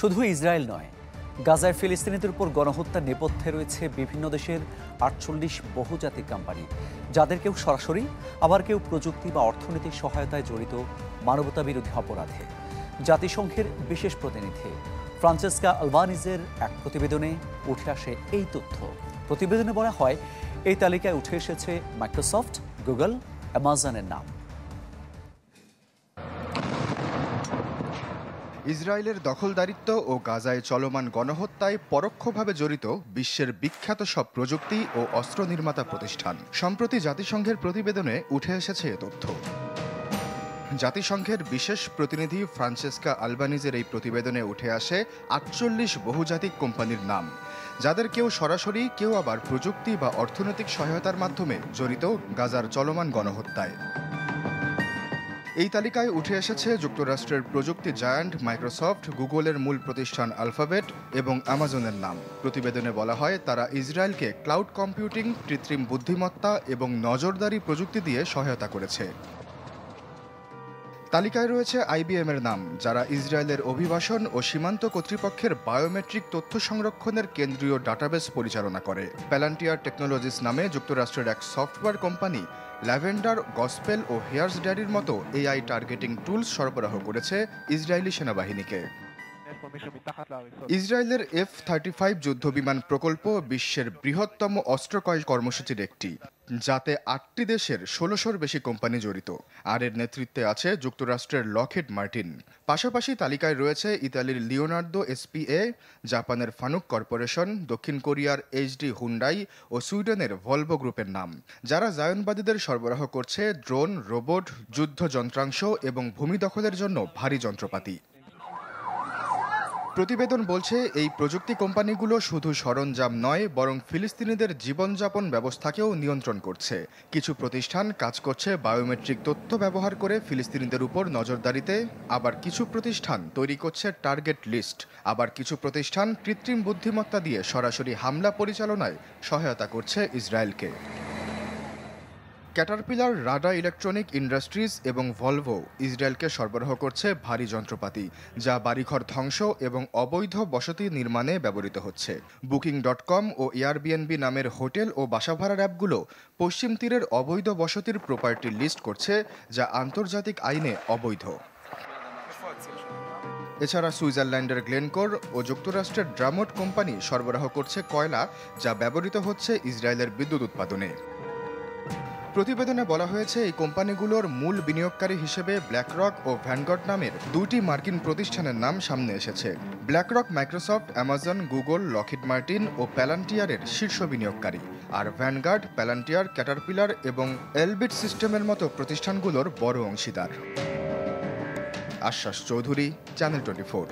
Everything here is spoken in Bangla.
শুধু ইসরায়েল নয়, গাজায় ফিলিস্তিনিদের উপর গণহত্যার নেপথ্যে রয়েছে বিভিন্ন দেশের ৪৮ বহুজাতিক কোম্পানি, যাদের কেউ সরাসরি, আবার কেউ প্রযুক্তি বা অর্থনৈতিক সহায়তায় জড়িত মানবতাবিরোধী অপরাধে। জাতিসংঘের বিশেষ প্রতিনিধি ফ্রান্সেস্কা আলবানিজের এক প্রতিবেদনে উঠে আসে এই তথ্য। প্রতিবেদনে বলা হয়, এই তালিকায় উঠে এসেছে মাইক্রোসফট, গুগল, অ্যামাজনের নাম। ইসরায়েলের দখলদারিত্ব ও গাজায় চলমান গণহত্যায় পরোক্ষভাবে জড়িত বিশ্বের বিখ্যাত সব প্রযুক্তি ও অস্ত্র নির্মাতা প্রতিষ্ঠান। সম্প্রতি জাতিসংঘের প্রতিবেদনে উঠে এসেছে এ তথ্য। জাতিসংঘের বিশেষ প্রতিনিধি ফ্রান্সেস্কা আলবানিজের এই প্রতিবেদনে উঠে আসে ৪৮ বহুজাতিক কোম্পানির নাম, যাদের কেউ সরাসরি, কেউ আবার প্রযুক্তি বা অর্থনৈতিক সহায়তার মাধ্যমে জড়িত গাজার চলমান গণহত্যায়। এই তালিকায় উঠে এসেছে যুক্তরাষ্ট্রের প্রযুক্তি জায়ান্ট মাইক্রোসফট, গুগলের মূল প্রতিষ্ঠান আলফাবেট এবং অ্যামাজনের নাম। প্রতিবেদনে বলা হয়, তারা ইসরায়েলকে ক্লাউড কম্পিউটিং, কৃত্রিম বুদ্ধিমত্তা এবং নজরদারি প্রযুক্তি দিয়ে সহায়তা করেছে। তালিকায় রয়েছে IBM এর নাম, যারা ইসরায়েলের অভিবাসন ও সীমান্ত কর্তৃপক্ষের বায়োমেট্রিক তথ্য সংরক্ষণের কেন্দ্রীয় ডাটাবেস পরিচালনা করে। প্যালান্টিয়ার টেকনোলজিস নামে যুক্তরাষ্ট্রের এক সফটওয়্যার কোম্পানি ল্যাভেন্ডার, গসপেল ও হেয়ার্স ড্যাডির মতো AI টার্গেটিং টুলস সরবরাহ করেছে ইসরায়েলি সেনাবাহিনীকে। ইসরায়েলের F-35 যুদ্ধবিমান প্রকল্প বিশ্বের বৃহত্তম অস্ত্র ক্রয় কর্মসূচির একটি, যাতে ৮টি দেশের ১৬০০-র বেশি কোম্পানি জড়িত। আর এর নেতৃত্বে আছে যুক্তরাষ্ট্রের লকহিড মার্টিন। পাশাপাশি তালিকায় রয়েছে ইতালির লিওনার্দো SPA, জাপানের ফানুক কর্পোরেশন, দক্ষিণ কোরিয়ার HD হুন্ডাই ও সুইডেনের ভলভো গ্রুপের নাম, যারা জায়নবাদীদের সরবরাহ করছে ড্রোন, রোবট, যুদ্ধ যন্ত্রাংশ এবং ভূমি দখলের জন্য ভারী যন্ত্রপাতি। প্রতিবেদন বলছে, এই প্রযুক্তি কোম্পানিগুলো শুধু সরঞ্জাম নয়, বরং ফিলিস্তিনিদের জীবনযাপন ব্যবস্থাকেও নিয়ন্ত্রণ করছে। কিছু প্রতিষ্ঠান কাজ করছে বায়োমেট্রিক তথ্য ব্যবহার করে ফিলিস্তিনিদের উপর নজরদারিতে, আবার কিছু প্রতিষ্ঠান তৈরি করছে টার্গেট লিস্ট, আবার কিছু প্রতিষ্ঠান কৃত্রিম বুদ্ধিমত্তা দিয়ে সরাসরি হামলা পরিচালনায় সহায়তা করছে ইসরায়েলকে। ক্যাটারপিলার, রাডা ইলেকট্রনিক ইন্ডাস্ট্রিজ এবং ভলভো ইসরায়েলকে সরবরাহ করছে ভারী যন্ত্রপাতি, যা বাড়িঘর ধ্বংস এবং অবৈধ বসতি নির্মাণে ব্যবহৃত হচ্ছে। Booking.com ও Airbnb নামের হোটেল ও বাসাভাড়ার অ্যাপগুলো পশ্চিম তীরের অবৈধ বসতির প্রপার্টি লিস্ট করছে, যা আন্তর্জাতিক আইনে অবৈধ। এছাড়া সুইজারল্যান্ডের গ্লেনকোর ও যুক্তরাষ্ট্রের ড্রামট কোম্পানি সরবরাহ করছে কয়লা, যা ব্যবহৃত হচ্ছে ইসরায়েলের বিদ্যুৎ উৎপাদনে। প্রতিবেদনে বলা হয়েছে, এই কোম্পানিগুলোর মূল বিনিয়োগকারী হিসেবে ব্ল্যাকরক ও ভ্যানগার্ড নামের 2টি মার্কিন প্রতিষ্ঠানের নাম সামনে এসেছে। BlackRock Microsoft, Amazon, Google, Lockheed Martin ও প্যালান্টিয়ারের শীর্ষ বিনিয়োগকারী, আর ভ্যানগার্ড, প্যালান্টিয়ার, ক্যাটারপিলার এবং এলবিট সিস্টেমের মতো প্রতিষ্ঠানগুলোর বড় অংশীদার। আশ্বাস চৌধুরী, চ্যানেল 24।